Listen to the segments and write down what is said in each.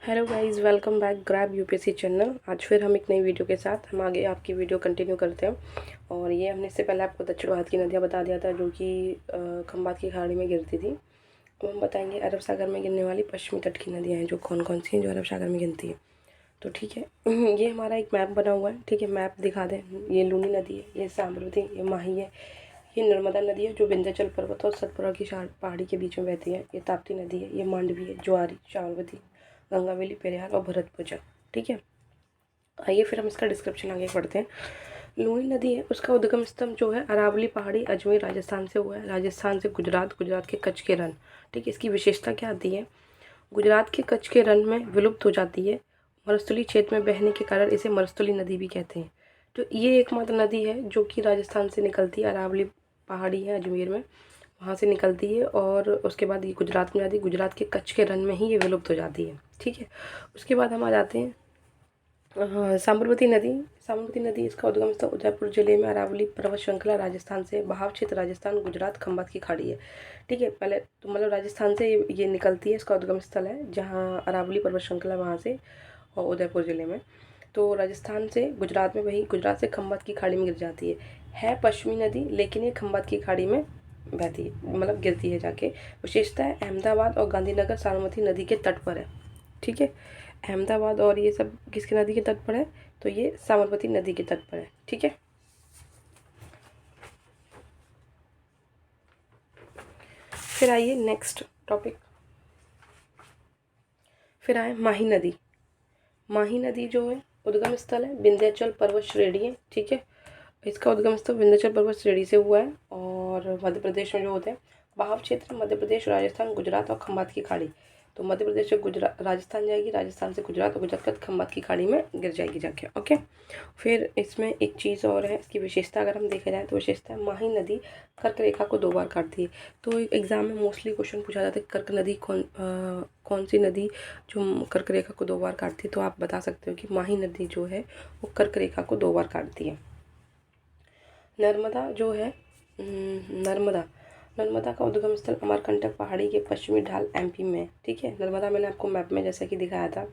Hello guys, welcome back grab UPSC channel. आज फिर हम एक नई वीडियो के साथ हम आगे आपकी वीडियो कंटिन्यू करते हैं। और ये हमने इससे पहले आपको दक्षिण भारत की नदियाँ बता दिया था जो कि खंबात की खाड़ी में गिरती थी। अब हम बताएंगे अरब सागर में गिरने वाली पश्चिमी तट की नदियाँ हैं जो कौन कौन सी हैं जो अरब सागर में गिरती है। तो ठीक है, ये हमारा एक मैप बना हुआ है। ठीक है, मैप दिखा दें। ये लूनी नदी है, ये साबरमती, ये माही है, ये नर्मदा नदी है जो विंध्याचल पर्वत और सतपुड़ा की पहाड़ी के बीच में बहती है, ये ताप्ती नदी है, ये मांडवी है, ज्वारी, साबरमती, गंगावेली, पेरियार और भरतपुजा। ठीक है, आइए फिर हम इसका डिस्क्रिप्शन आगे पढ़ते हैं। लूनी नदी है, उसका उद्गम स्थल जो है अरावली पहाड़ी अजमेर राजस्थान से हुआ है। राजस्थान से गुजरात, गुजरात के कच्छ के रण। ठीक है, इसकी विशेषता क्या आती है? गुजरात के कच्छ के रण में विलुप्त हो जाती है। मरुस्थली क्षेत्र में बहने के कारण इसे मरुस्थली नदी भी कहते हैं। तो ये एकमात्र नदी है जो कि राजस्थान से निकलती है। अरावली पहाड़ी है अजमेर में, वहाँ से निकलती है और उसके बाद ये गुजरात में जाती है। गुजरात के कच्छ के रण में ही ये विलुप्त हो जाती है। ठीक है, उसके बाद हम आ जाते हैं साबरमती नदी। साबरमती नदी, इसका उद्गम स्थल उदयपुर जिले में अरावली पर्वत श्रृंखला, राजस्थान से, बहाव क्षेत्र राजस्थान, गुजरात, खंबात की खाड़ी है। ठीक है, पहले तो मतलब राजस्थान से ये निकलती है, इसका उद्गम स्थल है जहाँ अरावली पर्वत श्रृंखला वहाँ से, और उदयपुर जिले में। तो राजस्थान से गुजरात में, वही गुजरात से खंबात की खाड़ी में गिर जाती है पश्चिमी नदी, लेकिन ये खंबात की खाड़ी में बहती है, मतलब गिरती है जाके। विशेषता है अहमदाबाद और गांधीनगर साबरमती नदी के तट पर है। ठीक है, अहमदाबाद और ये सब किसकी नदी के तट पर है? तो ये साबरमती नदी के तट पर है। ठीक है, फिर आइए नेक्स्ट टॉपिक। फिर आए माही नदी। माही नदी जो है उद्गम स्थल है विंध्याचल पर्वत श्रेणी है। ठीक है, इसका उद्गम स्थल विंध्याचल पर्वत श्रेणी से हुआ है और मध्य प्रदेश में जो होते हैं। बहाव क्षेत्र मध्य प्रदेश, राजस्थान, गुजरात और खंबात की खाड़ी। तो मध्य प्रदेश से गुजरात, राजस्थान जाएगी, राजस्थान से गुजरात और गुजरात के बाद खंबात की खाड़ी में गिर जाएगी जाके। ओके, फिर इसमें एक चीज़ और है, इसकी विशेषता अगर हम देखा जाए तो विशेषता है माही नदी कर्क रेखा को 2 बार काटती है। तो एग्जाम में मोस्टली क्वेश्चन पूछा जाता है कर्क नदी कौन सी नदी जो कर्क रेखा को 2 बार काटती है। तो आप बता सकते हो कि माही नदी जो है वो कर्क रेखा को 2 बार काटती है। नर्मदा जो है, नर्मदा नर्मदा का उद्गम स्थल अमरकंटक पहाड़ी के पश्चिमी ढाल एमपी में। ठीक है, नर्मदा मैंने आपको मैप में जैसे कि दिखाया था।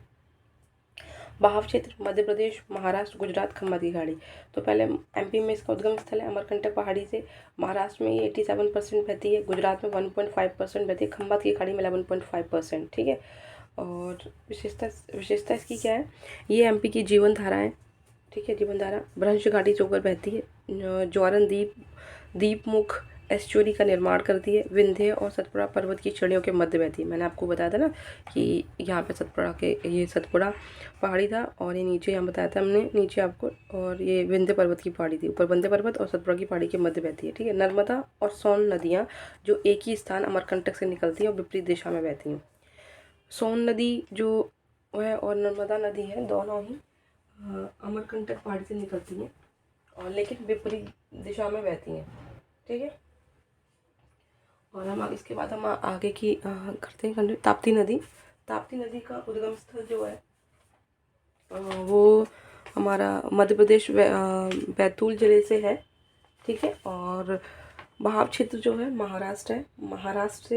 बहाव क्षेत्र मध्य प्रदेश, महाराष्ट्र, गुजरात, खंबात की खाड़ी। तो पहले एमपी में इसका उद्गम स्थल है अमरकंटक पहाड़ी से। महाराष्ट्र में ये 87% बहती है, गुजरात में 1.5% बहती है, खंबात की खाड़ी में 11.5%। ठीक है, और विशेषता इसकी क्या है? ये एमपी की जीवन धारा है। ठीक है, जीवन धारा भ्रंश घाटी से होकर बहती है, ज्वारन द्वीप, दीपमुख एस्चुरी का निर्माण करती है, विंध्य और सतपुड़ा पर्वत की श्रेणियों के मध्य बहती है। मैंने आपको बताया था ना कि यहाँ पे ये सतपुड़ा पहाड़ी था और ये नीचे यहाँ बताया था हमने नीचे आपको, और ये विंध्य पर्वत की पहाड़ी थी। ऊपर विंध्य पर्वत और सतपुड़ा की पहाड़ी के मध्य बहती है। ठीक है, नर्मदा और सोन नदियाँ जो एक ही स्थान अमरकंटक से निकलती हैं और विपरीत दिशा में बहती हैं। सोन नदी जो है और नर्मदा नदी है, दोनों ही अमरकंटक पहाड़ी से निकलती हैं और लेकिन विपरीत दिशा में बहती हैं। ठीक है, और हम इसके बाद हम आगे की करते हैं ताप्ती नदी। ताप्ती नदी का उद्गम स्थल जो है वो हमारा मध्य प्रदेश बैतूल जिले से है। ठीक है, और बहाव क्षेत्र जो है महाराष्ट्र है। महाराष्ट्र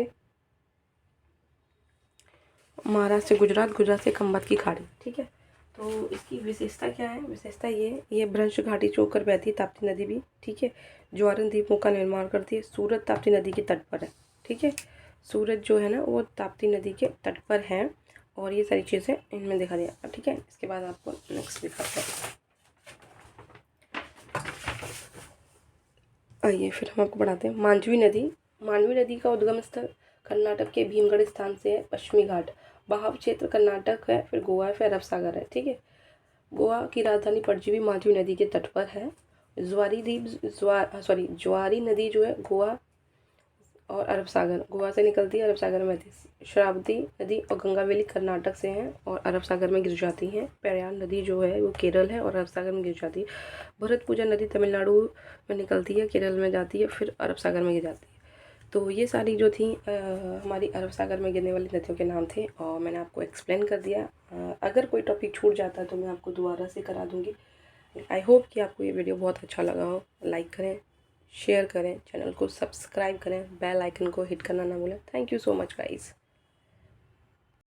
से गुजरात, गुजरात से खंबात की खाड़ी। ठीक है, तो इसकी विशेषता क्या है? विशेषता ये भ्रंश घाटी से होकर बहती है ताप्ती नदी भी। ठीक है, ज्वारन द्वीपों का निर्माण करती है। सूरत ताप्ती नदी के तट पर है। ठीक है, सूरत जो है ना वो ताप्ती नदी के तट पर है और ये सारी चीज़ें इनमें दिखा दिया। ठीक है, इसके बाद आपको नेक्स्ट दिखाते हैं। आइए फिर हम आपको बढ़ाते हैं मांडवी नदी। मांडवी नदी का उद्गम स्थल कर्नाटक के भीमगढ़ स्थान से है, पश्चिमी घाट। बहाव क्षेत्र कर्नाटक है, फिर गोवा है, फिर अरब सागर है। ठीक है, गोवा की राजधानी पणजी मांडवी नदी के तट पर है। ज्वारी नदी जो है गोवा और अरब सागर, गोवा से निकलती है, अरब सागर में बहती है। शरावती नदी और गंगावेली कर्नाटक से हैं और अरब सागर में गिर जाती हैं। पेरियार नदी जो है वो केरल है और अरब सागर में गिर जाती है। भरतपुजा नदी तमिलनाडु में निकलती है, केरल में जाती है, फिर अरब सागर में गिर जाती है। तो ये सारी जो थी हमारी अरब सागर में गिरने वाली नदियों के नाम थे और मैंने आपको एक्सप्लेन कर दिया। अगर कोई टॉपिक छूट जाता है तो मैं आपको दोबारा से करा दूँगी। आई होप कि आपको ये वीडियो बहुत अच्छा लगा हो। लाइक करें, शेयर करें, चैनल को सब्सक्राइब करें, बेल आइकन को हिट करना ना भूलें। Thank you so much guys.